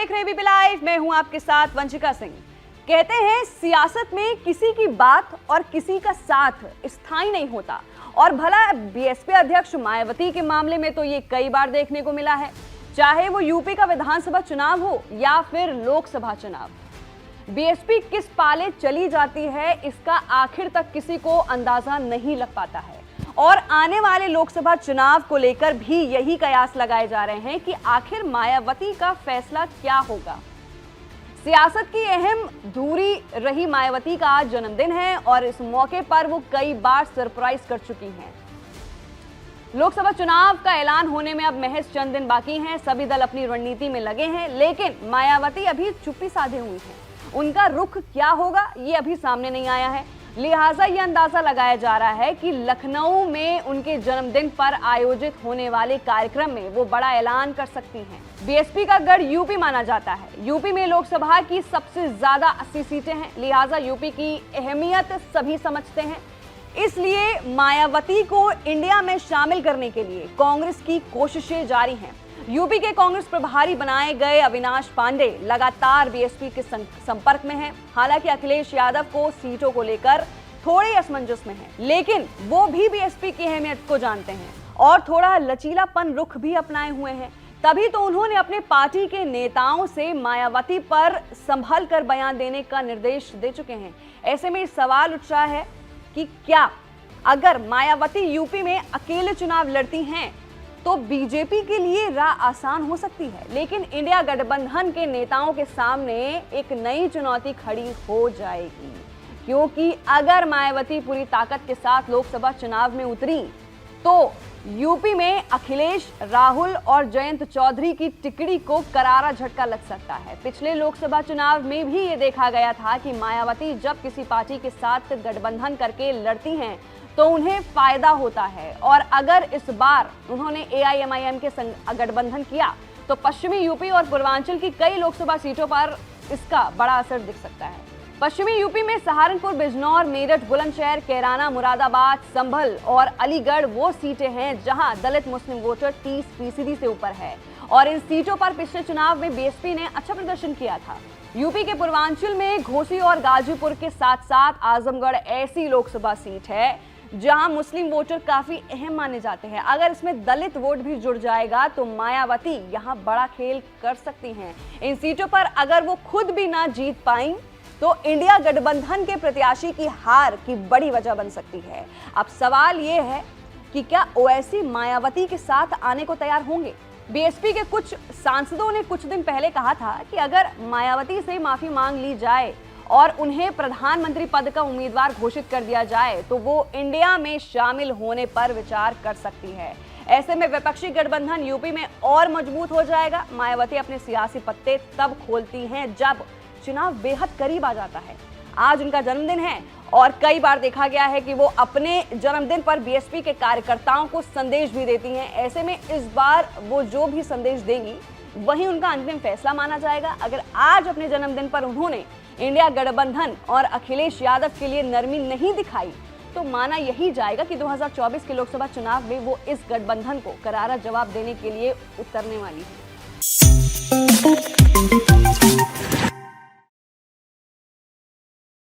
देख रहे हैं एबीपी लाइव, मैं हूं आपके साथ वंशिका सिंह। कहते हैं सियासत में किसी की बात और किसी का साथ स्थायी नहीं होता, और भला बीएसपी अध्यक्ष मायावती के मामले में तो ये कई बार देखने को मिला है, चाहे वो यूपी का विधानसभा चुनाव हो या फिर लोकसभा चुनाव। बीएसपी किस पाले चली जाती है इसका आखिर तक किसी को अंदाजा नहीं लग पाता है, और आने वाले लोकसभा चुनाव को लेकर भी यही कयास लगाए जा रहे हैं कि आखिर मायावती का फैसला क्या होगा। सियासत की अहम धुरी रही मायावती का आज जन्मदिन है और इस मौके पर वो कई बार सरप्राइज कर चुकी हैं। लोकसभा चुनाव का ऐलान होने में अब महज चंद दिन बाकी हैं। सभी दल अपनी रणनीति में लगे हैं, लेकिन मायावती अभी चुप्पी साधे हुई हैं। उनका रुख क्या होगा ये अभी सामने नहीं आया है, लिहाजा ये अंदाजा लगाया जा रहा है कि लखनऊ में उनके जन्मदिन पर आयोजित होने वाले कार्यक्रम में वो बड़ा ऐलान कर सकती हैं। बीएसपी का गढ़ यूपी माना जाता है। यूपी में लोकसभा की सबसे ज्यादा 80 सीटें हैं, लिहाजा यूपी की अहमियत सभी समझते हैं। इसलिए मायावती को इंडिया में शामिल करने के लिए कांग्रेस की कोशिशें जारी हैं। यूपी के कांग्रेस प्रभारी बनाए गए अविनाश पांडे लगातार बीएसपी के संपर्क में हैं। हालांकि अखिलेश यादव को सीटों को लेकर थोड़ी असमंजस में है, लेकिन वो भी बीएसपी की अहमियत को जानते हैं और थोड़ा लचीलापन रुख भी अपनाए हुए हैं। तभी तो उन्होंने अपने पार्टी के नेताओं से मायावती पर संभल कर बयान देने का निर्देश दे चुके हैं। ऐसे में सवाल उठ रहा है कि क्या अगर मायावती यूपी में अकेले चुनाव लड़ती हैं तो बीजेपी के लिए राह आसान हो सकती है, लेकिन इंडिया गठबंधन के नेताओं के सामने एक नई चुनौती खड़ी हो जाएगी, क्योंकि अगर मायावती पूरी ताकत के साथ लोकसभा चुनाव में उतरी तो यूपी में अखिलेश, राहुल और जयंत चौधरी की टिकड़ी को करारा झटका लग सकता है। पिछले लोकसभा चुनाव में भी ये देखा गया था कि मायावती जब किसी पार्टी के साथ गठबंधन करके लड़ती हैं तो उन्हें फायदा होता है, और अगर इस बार उन्होंने एआईएमआईएम के संग गठबंधन किया तो पश्चिमी यूपी और पूर्वांचल की कई लोकसभा सीटों पर इसका बड़ा असर दिख सकता है। पश्चिमी यूपी में सहारनपुर, बिजनौर, मेरठ, बुलंदशहर, कैराना, मुरादाबाद, संभल और अलीगढ़ वो सीटें हैं जहां दलित मुस्लिम वोटर 30% से ऊपर है, और इन सीटों पर पिछले चुनाव में बीएसपी ने अच्छा प्रदर्शन किया था। यूपी के पूर्वांचल में घोसी और गाजीपुर के साथ साथ आजमगढ़ ऐसी लोकसभा सीट है जहां मुस्लिम वोटर काफी अहम माने जाते हैं। अगर इसमें दलित वोट भी जुड़ जाएगा तो मायावती यहां बड़ा खेल कर सकती हैं। इन सीटों पर अगर वो खुद भी ना जीत पाई तो इंडिया गठबंधन के प्रत्याशी की हार की बड़ी वजह बन सकती है। अब सवाल ये है कि क्या ओवैसी मायावती के साथ आने को तैयार होंगे। बीएसपी के कुछ सांसदों ने कुछ दिन पहले कहा था कि अगर मायावती से माफी मांग ली जाए और उन्हें प्रधानमंत्री पद का उम्मीदवार घोषित कर दिया जाए तो वो इंडिया में शामिल होने पर विचार कर सकती है। ऐसे में विपक्षी गठबंधन यूपी में और मजबूत हो जाएगा। मायावती अपने सियासी पत्ते तब खोलती हैं जब चुनाव बेहद करीब आ जाता है। आज उनका जन्मदिन है और कई बार देखा गया है कि वो अपने जन्मदिन पर बीएसपी के कार्यकर्ताओं को संदेश भी देती हैं। ऐसे में इस बार वो जो भी संदेश देंगी वही उनका अंतिम फैसला माना जाएगा। अगर आज अपने जन्मदिन पर उन्होंने इंडिया गठबंधन और अखिलेश यादव के लिए नरमी नहीं दिखाई तो माना यही जाएगा कि 2024 के लोकसभा चुनाव में वो इस गठबंधन को करारा जवाब देने के लिए उतरने वाली है।